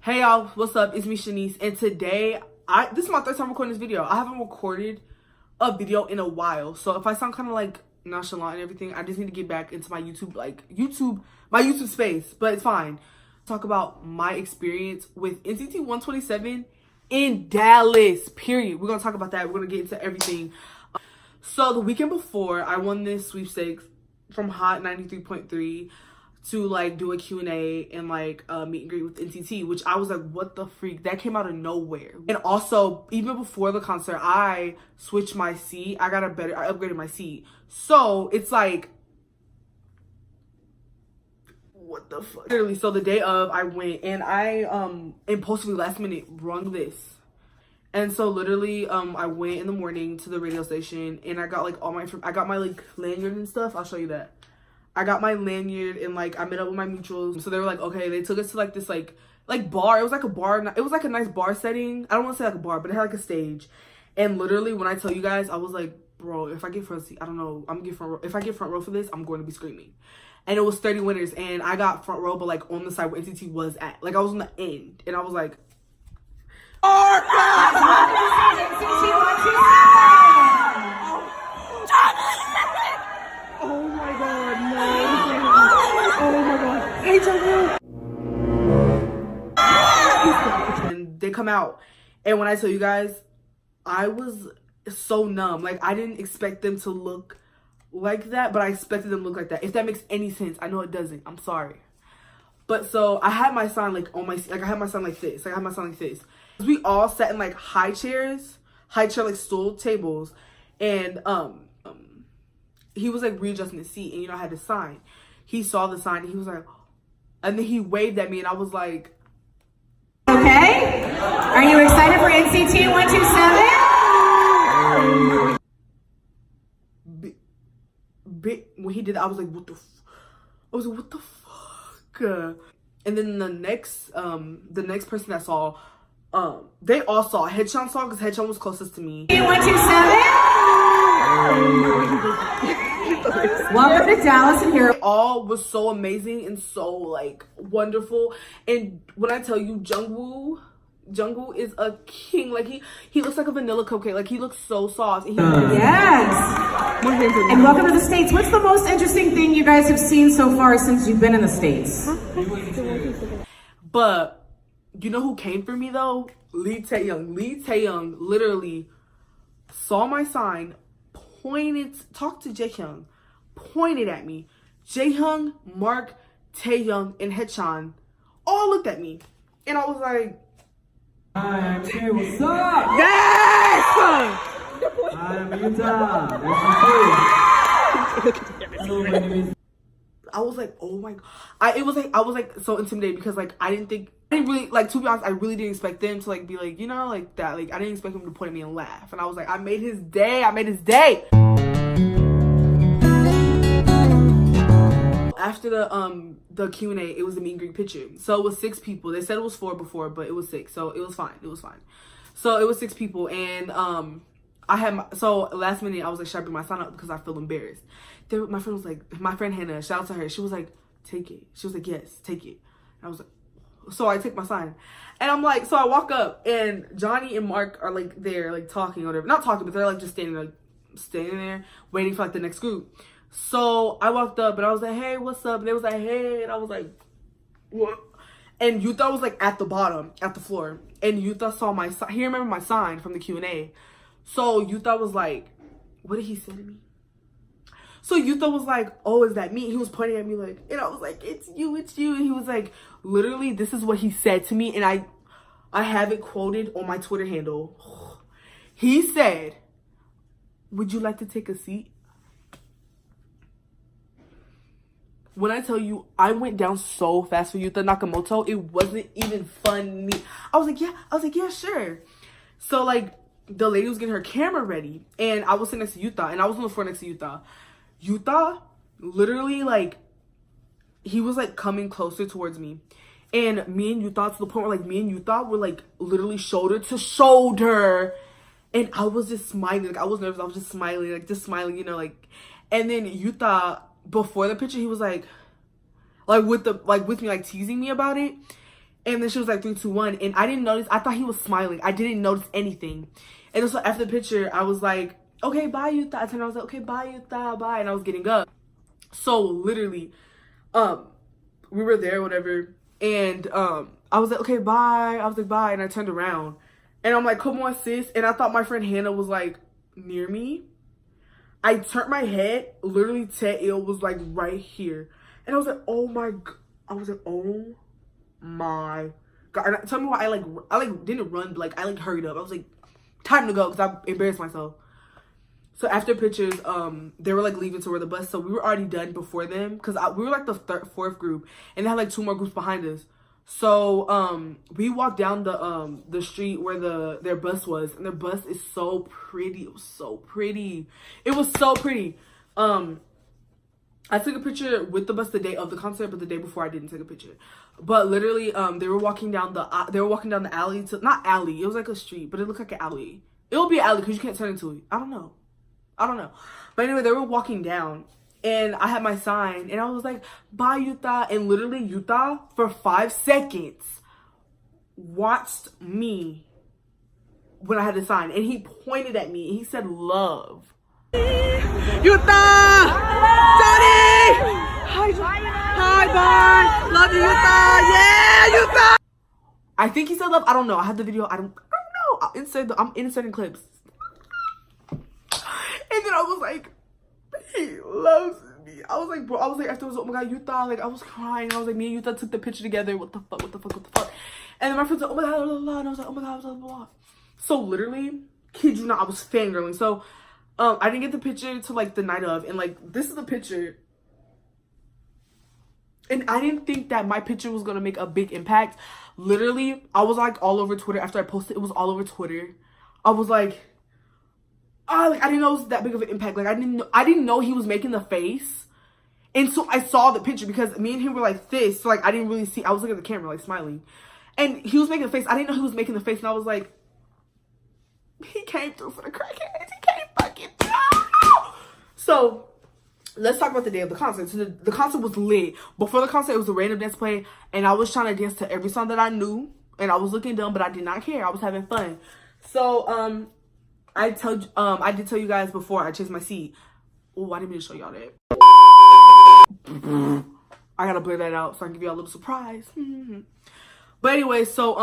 Hey y'all, what's up? It's me, Shaneice, and today, this is my third time recording this video. I haven't recorded a video in a while, so if I sound kind of like nonchalant and everything, I just need to get back into my YouTube space, but it's fine. Talk about my experience with NCT127 in Dallas, period. We're gonna talk about that. We're gonna get into everything. So the weekend before, I won this sweepstakes from Hot 93.3 to like do a Q&A and like meet and greet with NCT, which I was like, what the freak? That came out of nowhere. And also, even before the concert, I switched my seat. I upgraded my seat. So it's like, what the fuck? Literally, so the day of, I went and I impulsively last minute rung this. And so literally, I went in the morning to the radio station and I got like I got my like lanyard and stuff. I'll show you that. I got my lanyard and like I met up with my mutuals. So they were like, okay, they took us to like this like bar. It was like a bar. It was like a nice bar setting. I don't want to say like a bar, but it had like a stage. And literally when I tell you guys, I was like, bro, if I get front seat, I don't know. If I get front row for this, I'm going to be screaming. And it was 30 winners and I got front row, but like on the side where NCT was at. Like I was on the end and I was like, oh my god, no. Oh my god. Hey, Jungwoo. And they come out. And when I tell you guys, I was so numb. Like, I didn't expect them to look like that, but I expected them to look like that. If that makes any sense. I know it doesn't. I'm sorry. But so, I had my sign, like, on my, like, I had my sign like this. Like, I had my sign like this. We all sat in, like, high chair, like, stool tables. And, he was like readjusting the seat and you know I had the sign. He saw the sign and he was like, and then he waved at me and I was like, okay, are you excited for NCT127? When he did that, I was like, what the fuck? And then the next person that saw, they all saw. Haechan saw because Haechan was closest to me. 127. Welcome to Dallas and here. It all was so amazing and so like wonderful. And when I tell you, Jungwoo is a king. Like he looks like a vanilla cupcake. Like he looks so soft. And yes. And welcome to the States. What's the most interesting thing you guys have seen so far since you've been in the States? But you know who came for me though? Lee Taeyoung. Lee Taeyoung literally saw my sign, talked to Jaehyung, pointed at me. Jaehyung, Mark, Taeyoung, and Haechan all looked at me. And I was like, hi, I'm here, what's up? Yes! Hi, I'm Utah. Hello, my name is... I was like, oh my god. I was like so intimidated because like I didn't really, like, to be honest, I really didn't expect them to like be like, you know, like that. Like I didn't expect him to point at me and laugh. And I was like, I made his day. After the Q&A, it was a meet and greet picture. So it was 6 people. They said it was 4 before, but it was 6. So it was fine. So it was 6 people and so last minute I was like, should I bring my sign up because I feel embarrassed. My friend Hannah, shout out to her. She was like, take it. She was like, yes, take it. And I was like, so I take my sign. And I'm like, so I walk up and Johnny and Mark are like there, like talking or whatever. Not talking, but they're like just standing there waiting for like the next group. So I walked up and I was like, hey, what's up? And they was like, hey. And I was like, what? And Yutha was like at the bottom, at the floor. And Yutha saw my sign. He remembered my sign from the Q&A. So Yutha was like, what did he say to me? So Yutha was like, oh, is that me? He was pointing at me like, and I was like, it's you. And he was like, literally, this is what he said to me. And I have it quoted on my Twitter handle. He said, would you like to take a seat? When I tell you, I went down so fast for Yutha Nakamoto, it wasn't even funny. I was like, yeah, sure. So like, the lady was getting her camera ready, and I was sitting next to Yutha, and I was on the floor next to Yutha. Yutha, literally, like, he was like coming closer towards me, and me and Yutha, to the point where like me and Yutha were like literally shoulder to shoulder, and I was just smiling. Like I was nervous, I was just smiling, you know, like. And then Yutha, before the picture, he was like with me, like teasing me about it. And then she was like 3, 2, 1, and I didn't notice. I thought he was smiling. I didn't notice anything. And so after the picture, I was like, okay, bye, Yuta. And I was like, okay, bye, Yuta, bye. And I was getting up. So literally, we were there, whatever. And I was like, okay, bye. I was like, bye. And I turned around. And I'm like, come on, sis. And I thought my friend Hannah was like near me. I turned my head. Literally, Te'il was like right here. And I was like, oh my God. I was like, oh my God. And tell me why I didn't run, but like I like hurried up. I was like, time to go, because I embarrassed myself. So after pictures, they were like leaving toward the bus, so we were already done before them, because we were like the fourth group, and they had like 2 more groups behind us. So we walked down the street where their bus was, and their bus is so pretty. It was so pretty. It was so pretty. I took a picture with the bus the day of the concert, but the day before I didn't take a picture. But literally, they were walking down the alley to, not alley, it was like a street, but it looked like an alley. It will be an alley because you can't turn into it. I don't know. But anyway, they were walking down, and I had my sign, and I was like, bye, Yuta. And literally, Yuta, for 5 seconds, watched me when I had the sign, and he pointed at me, and he said, love. Yuta! Daddy! Hi, bye! Love you, Yuta! Yeah, Yuta! I think he said love. I don't know. I have the video. I don't know. I'm inserting clips. And then I was like, he loves me. I was like, bro, afterwards, oh my God, Yuta, like, I was crying. I was like, me and Yuta took the picture together. What the fuck? And then my friends were like, oh my God, blah, blah, blah. And I was like, oh my God, blah, blah, blah. So literally, kid you not, I was fangirling. So, I didn't get the picture to like the night of, and like, this is the picture. And I didn't think that my picture was gonna make a big impact. Literally, I was like all over Twitter after I posted. It was all over Twitter. I was like, I didn't know it was that big of an impact. Like, I didn't know he was making the face. And so I saw the picture because me and him were like this. So like, I didn't really see. I was looking at the camera, like smiling. And he was making the face. I didn't know he was making the face. And I was like, he came through for the crackheads. He came fucking through. So let's talk about the day of the concert. So the concert was lit. Before the concert, it was a random dance play. And I was trying to dance to every song that I knew. And I was looking dumb, but I did not care. I was having fun. So, I did tell you guys before I changed my seat. Oh, I didn't mean to show y'all that. I gotta blur that out so I can give y'all a little surprise. But anyway, so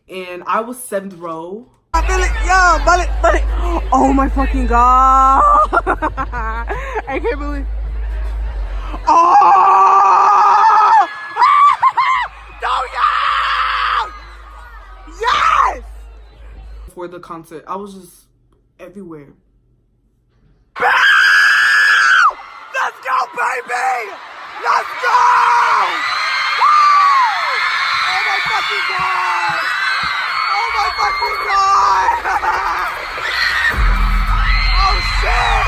and I was 7th row. I feel it, yo, bullet. Oh my fucking God! I can't believe. Oh! No, yes! For the concert, I was just everywhere. Let's go, baby! Let's go! Oh my fucking God! Oh my fucking God! Oh shit!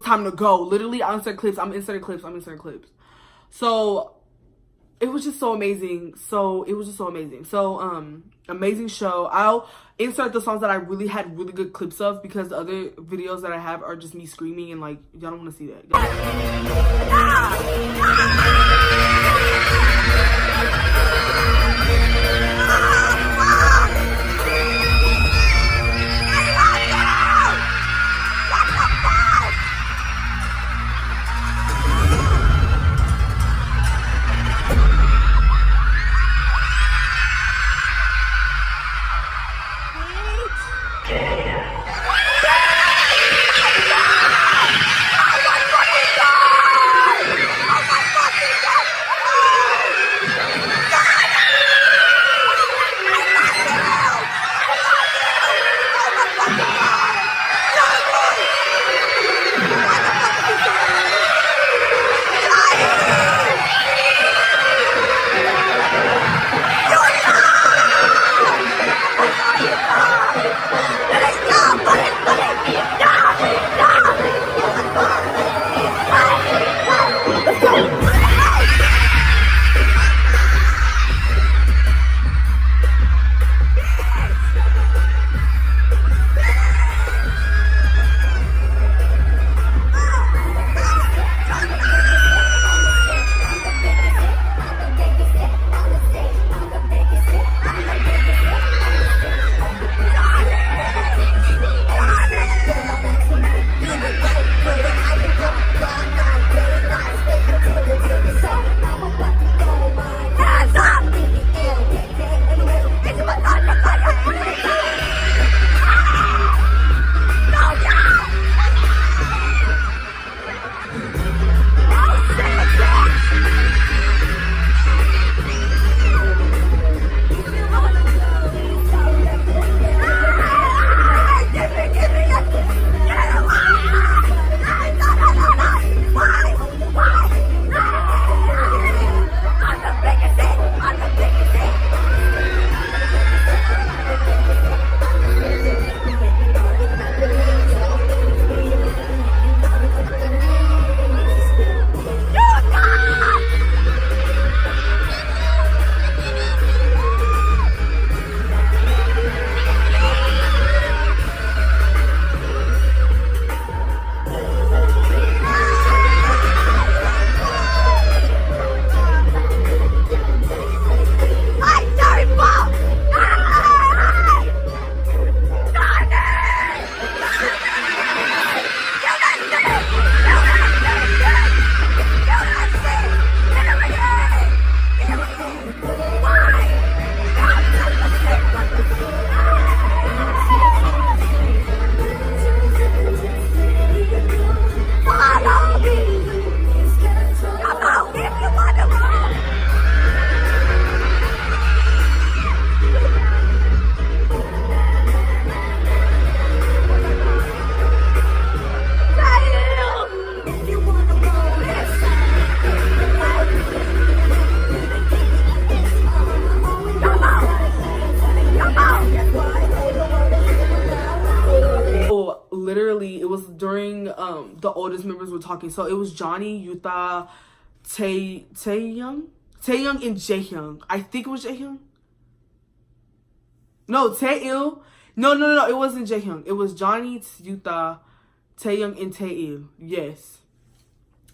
Time to go. Literally, I'm inserting clips. So it was just so amazing. So amazing show. I'll insert the songs that I really had really good clips of, because the other videos that I have are just me screaming, and like, y'all don't want to see that. the oldest members were talking. So it was Johnny, Yuta, Taehyung, and Jaehyung. I think it was Jaehyung. No, Taeil. No. It wasn't Jaehyung. It was Johnny, Yuta, Taehyung, and Taeil. Yes.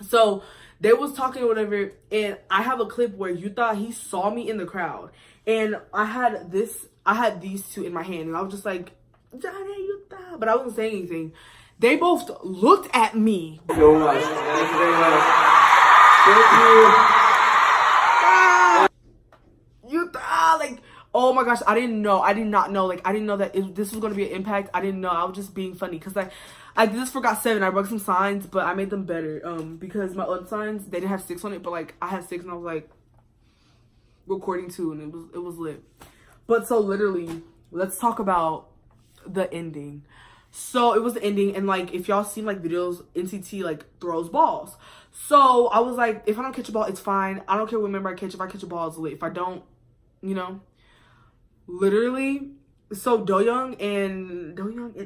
So they was talking or whatever, and I have a clip where Yuta, he saw me in the crowd, and I had these two in my hand, and I was just like, Johnny, Yuta, but I wasn't saying anything. They both looked at me. So much. Thank you very much. Thank you. Yuta, like, oh my gosh, I did not know, like, I didn't know that this was going to be an impact. I didn't know. I was just being funny, because I did this for Got 7. I broke some signs, but I made them better, because my other signs, they didn't have 6 on it, but, like, I had 6, and I was, like, recording 2, and it was lit. But, so, literally, let's talk about the ending. So, it was the ending, and, like, if y'all seen, like, videos, NCT, like, throws balls. So, I was, like, if I don't catch a ball, it's fine. I don't care what member I catch. If I catch a ball, it's lit. If I don't, you know, literally... So Doyoung and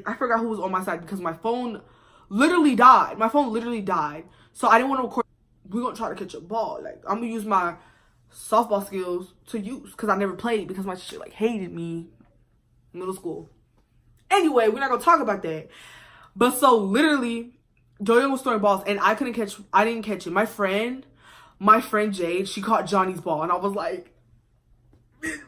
I forgot who was on my side, because my phone literally died. So I didn't want to record. We're going to try to catch a ball. Like, I'm going to use my softball skills to use, because I never played, because my shit, like, hated me in middle school. Anyway, we're not going to talk about that. But so literally, Doyoung was throwing balls, and I didn't catch it. My friend Jade, she caught Johnny's ball, and I was like, bitch.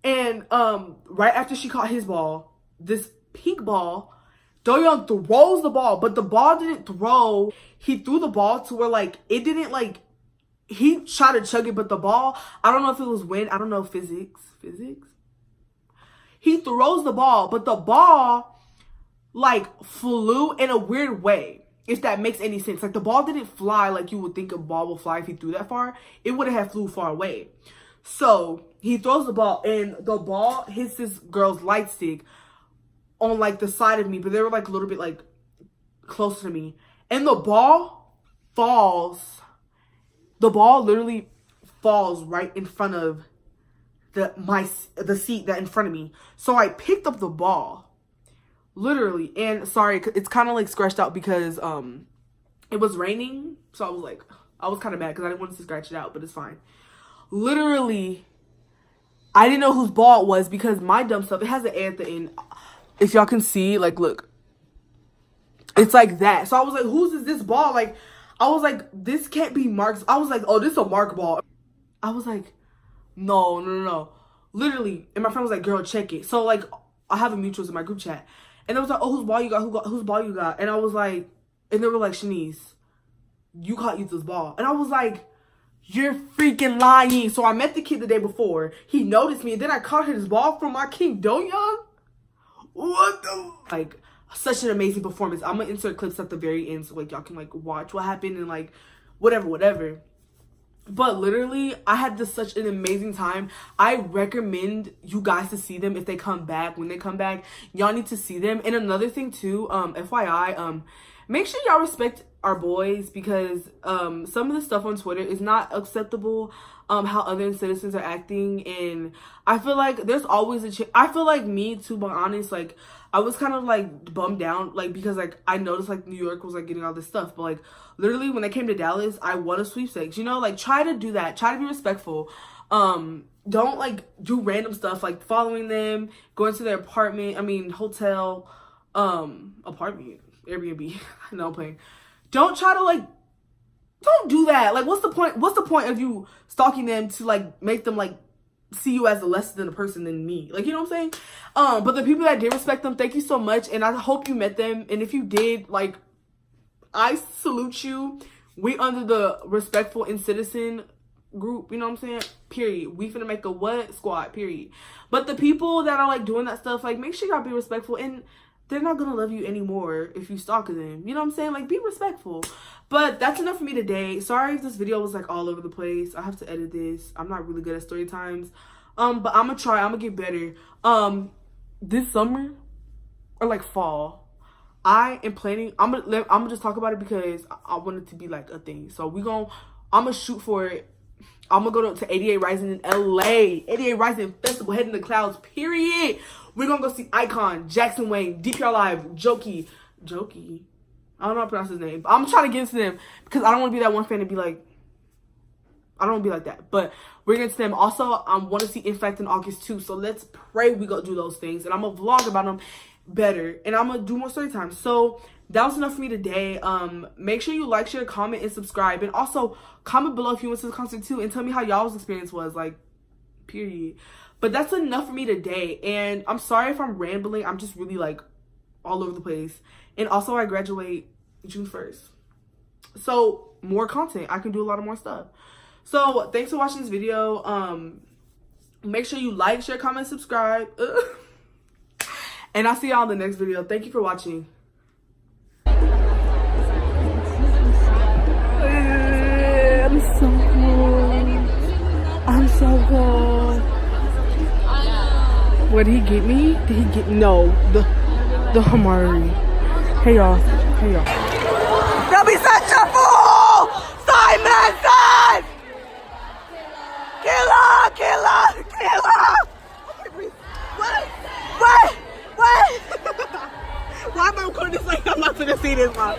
And right after she caught his ball, this pink ball, Doyoung throws the ball, but the ball didn't throw. He threw the ball to where, like, it didn't, like, he tried to chug it, but the ball, I don't know if it was wind, I don't know, physics. He throws the ball, but the ball, like, flew in a weird way, if that makes any sense. Like, the ball didn't fly like you would think a ball will fly if he threw that far. It would have flew far away. So he throws the ball, and the ball hits this girl's light stick on, like, the side of me, but they were, like, a little bit, like, closer to me. And the ball falls. The ball literally falls right in front of the seat that in front of me. So I picked up the ball, literally, and sorry, it's kind of, like, scratched out because it was raining. So I was, like, I was kind of mad because I didn't want to scratch it out, but it's fine. Literally, I didn't know whose ball it was, because my dumb stuff, it has an A at the end. If y'all can see, like, look. It's like that. So I was like, whose is this ball? Like, I was like, this can't be Mark's. I was like, oh, this is a Mark ball. I was like, no. Literally. And my friend was like, girl, check it. So, like, I have a mutuals in my group chat. And it was like, oh, whose ball you got? Whose ball you got? And I was like, and they were like, Shaneice, you caught Yutha's ball. And I was like, you're freaking lying. So I met the kid the day before. He noticed me, and then I caught his ball from my King Doyoung. What the? Like, such an amazing performance. I'm gonna insert clips at the very end so, like, y'all can, like, watch what happened and, like, whatever. But literally, I had such an amazing time. I recommend you guys to see them if they come back. When they come back, y'all need to see them. And another thing too, FYI, make sure y'all respect our boys, because some of the stuff on Twitter is not acceptable. How other citizens are acting, and I feel like there's always I feel like me too, but honest, like, I was kind of, like, bummed down, like, because, like, I noticed, like, New York was, like, getting all this stuff, but, like, literally when they came to Dallas, I won a sweepstakes, you know, like, try to do that, try to be respectful. Don't, like, do random stuff, like, following them, going to their hotel, apartment, Airbnb. No, I'm playing. Don't try to, like, don't do that. Like, what's the point of you stalking them to, like, make them, like, see you as a less than a person than me? Like, you know what I'm saying? But the people that did respect them, thank you so much. And I hope you met them. And if you did, like, I salute you. We under the respectful and citizen group, you know what I'm saying? Period. We finna make a what? Squad, period. But the people that are, like, doing that stuff, like, make sure y'all be respectful, and they're not gonna love you anymore if you stalk them. You know what I'm saying? Like, be respectful. But that's enough for me today. Sorry if this video was, like, all over the place. I have to edit this. I'm not really good at story times. But I'm gonna try. I'm gonna get better. This summer or, like, fall, I am planning. I'm gonna just talk about it because I want it to be, like, a thing. So I'm gonna shoot for it. I'm gonna go to 88 Rising in LA. 88 Rising Festival, Head in the Clouds, period. We're gonna go see Icon, Jackson Wang, DPR Live, Jokey. I don't know how to pronounce his name. But I'm trying to get into them because I don't want to be that one fan and be like, I don't want to be like that. But we're going to them. Also, I want to see Infect in August too. So let's pray we go do those things. And I'm going to vlog about them better. And I'm going to do more story time. So that was enough for me today. Make sure you like, share, comment, and subscribe. And also, comment below if you went to the concert too. And tell me how y'all's experience was. Like, period. But that's enough for me today. And I'm sorry if I'm rambling. I'm just really like all over the place. And also, I graduate June 1st. So, more content. I can do a lot of more stuff. So, thanks for watching this video. Make sure you like, share, comment, subscribe. And I'll see y'all in the next video. Thank you for watching. I'm so cool. I'm so cool. What did he get me? Did he get no the Hamari? Hey y'all. Hey y'all. Don't be such a fool! Simon! Killer! Killer! Killer! What? Why am I recording this like I'm not gonna see this, Mom?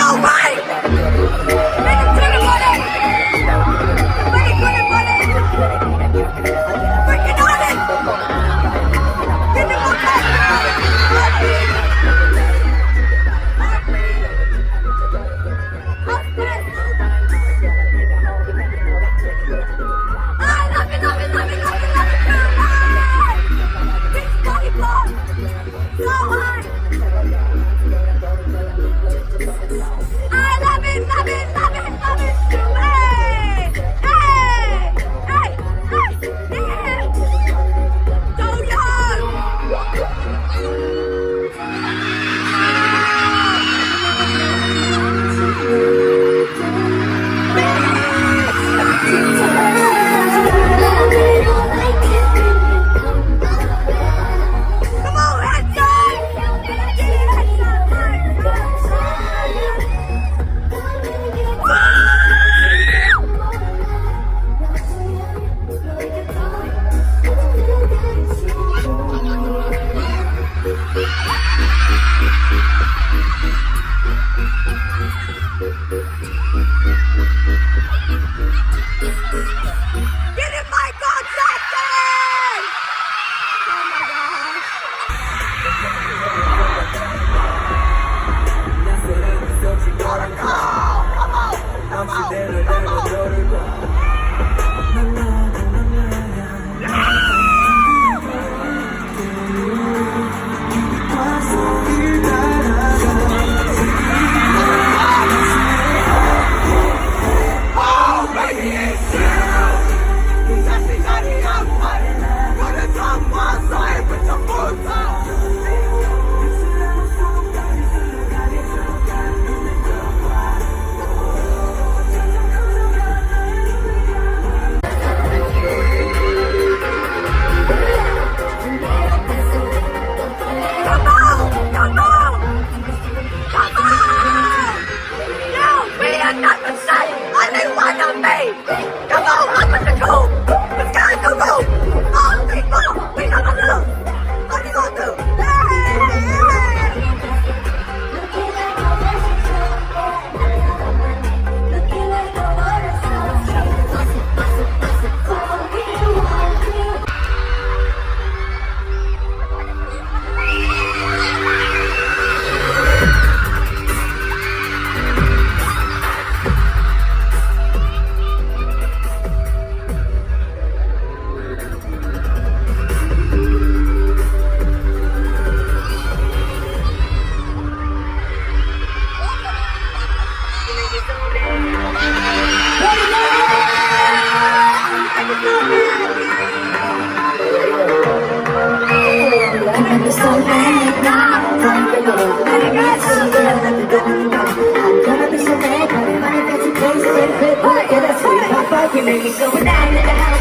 Oh my! You make me so alive in the house.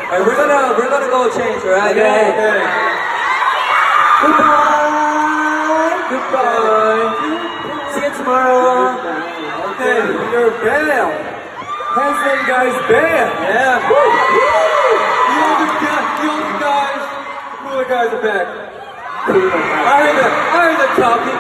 Alright, we're gonna go change, right? Okay. Goodbye. See you tomorrow. Okay, you're bam. Hands up, guys, bam. Yeah. The older guys, the cooler guys are back. I heard the topic.